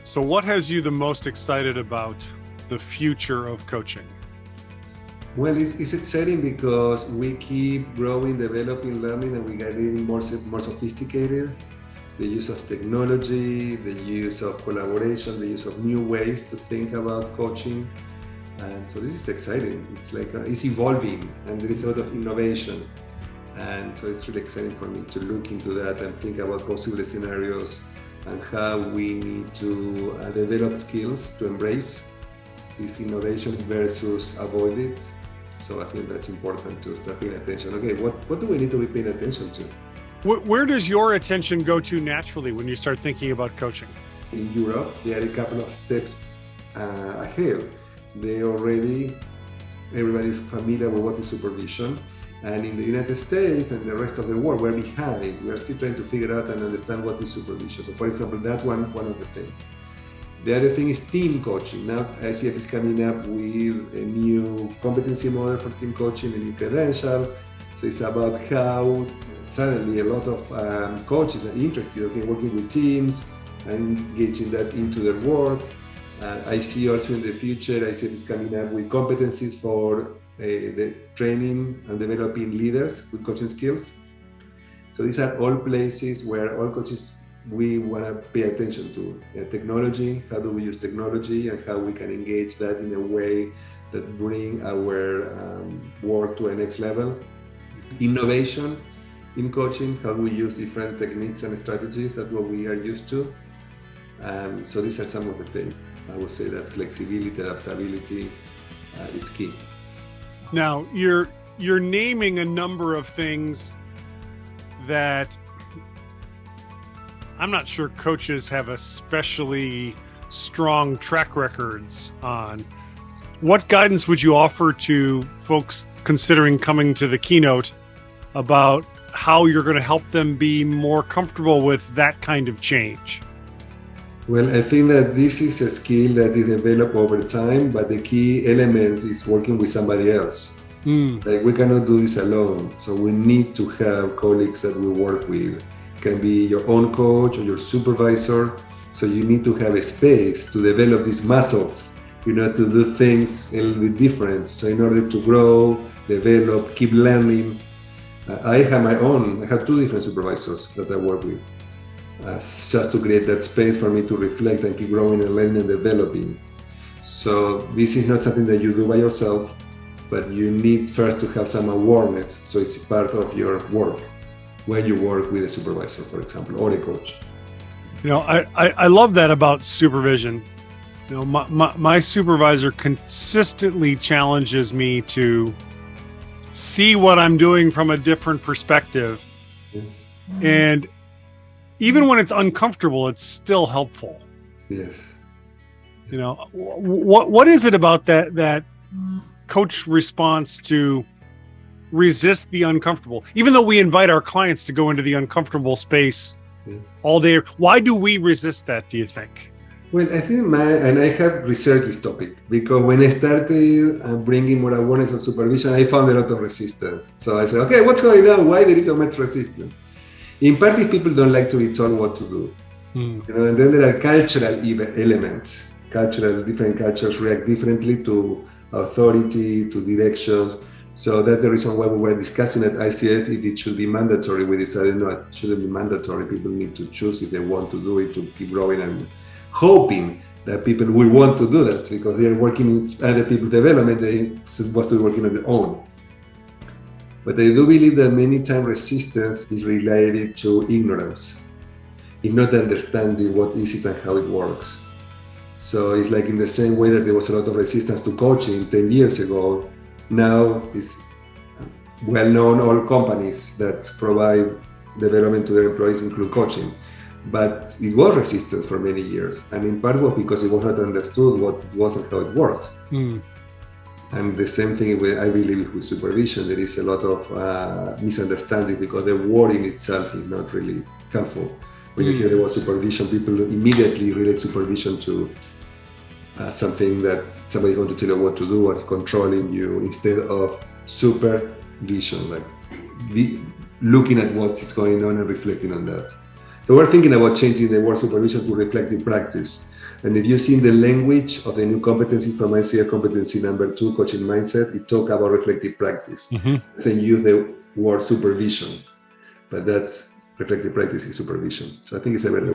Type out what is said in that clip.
So what has you the most excited about the future of coaching? Well, it's exciting because we keep growing, developing, learning, and we are getting more sophisticated. The use of technology, the use of collaboration, the use of new ways to think about coaching. And so this is exciting. It's like it's evolving, and there is a lot of innovation. And so it's really exciting for me to look into that and think about possible scenarios and how we need to develop skills to embrace this innovation versus avoid it. So I think that's important to start paying attention. Okay, what do we need to be paying attention to? Where does your attention go to naturally when you start thinking about coaching? In Europe, they are a couple of steps ahead. Everybody's familiar with what is supervision. And in the United States and the rest of the world, we're behind. We're still trying to figure out and understand what is supervision. So for example, that's one of the things. The other thing is team coaching. Now ICF is coming up with a new competency model for team coaching, a new credential. So it's about how suddenly a lot of coaches are interested in working with teams and engaging that into their work. I see also in the future, ICF is coming up with competencies for the training and developing leaders with coaching skills. So these are all places where all coaches, we want to pay attention to technology. How do we use technology and how we can engage that in a way that bring our work to a next level. Innovation in coaching, how we use different techniques and strategies. That's what we are used to. So these are some of the things. I would say that flexibility, adaptability, it's key. Now, you're naming a number of things that I'm not sure coaches have especially strong track records on. What guidance would you offer to folks considering coming to the keynote about how you're going to help them be more comfortable with that kind of change? Well, I think that this is a skill that is developed over time, but the key element is working with somebody else. Like we cannot do this alone. So we need to have colleagues that we work with. It can be your own coach or your supervisor. So you need to have a space to develop these muscles, to do things a little bit different. So in order to grow, develop, keep learning, I have two different supervisors that I work with. Just to create that space for me to reflect and keep growing and learning and developing. So this is not something that you do by yourself, but you need first to have some awareness. So it's part of your work when you work with a supervisor, for example, or a coach. I love that about supervision. My supervisor consistently challenges me to see what I'm doing from a different perspective. Yeah. And even when it's uncomfortable, it's still helpful. Yes. What is it about that coach response to resist the uncomfortable? Even though we invite our clients to go into the uncomfortable space all day, why do we resist that, do you think? Well, I think I have researched this topic because when I started bringing more awareness of supervision, I found a lot of resistance. So I said, okay, what's going on? Why there is so much resistance? In part, people don't like to be told what to do. And then there are cultural elements. Different cultures react differently to authority, to directions. So that's the reason why we were discussing at ICF if it should be mandatory. We decided no, it shouldn't be mandatory. People need to choose if they want to do it to keep growing and hoping that people will want to do that because they are working in other people's development. They're supposed to be working on their own. But I do believe that many times resistance is related to ignorance. It's not understanding what is it and how it works. So it's like in the same way that there was a lot of resistance to coaching 10 years ago, now it's well known all companies that provide development to their employees include coaching. But it was resistance for many years. And in part was because it was not understood what it was and how it worked. And the same thing I believe with supervision, there is a lot of misunderstanding because the word in itself is not really helpful. When you hear the word supervision, people immediately relate supervision to something that somebody is going to tell you what to do or controlling you instead of supervision, like looking at what's going on and reflecting on that. So we're thinking about changing the word supervision to reflective practice. And if you've seen the language of the new competencies from ICF competency number 2, coaching mindset, it talks about reflective practice. Mm-hmm. Then use the word supervision, but that's reflective practice is supervision. So I think it's a better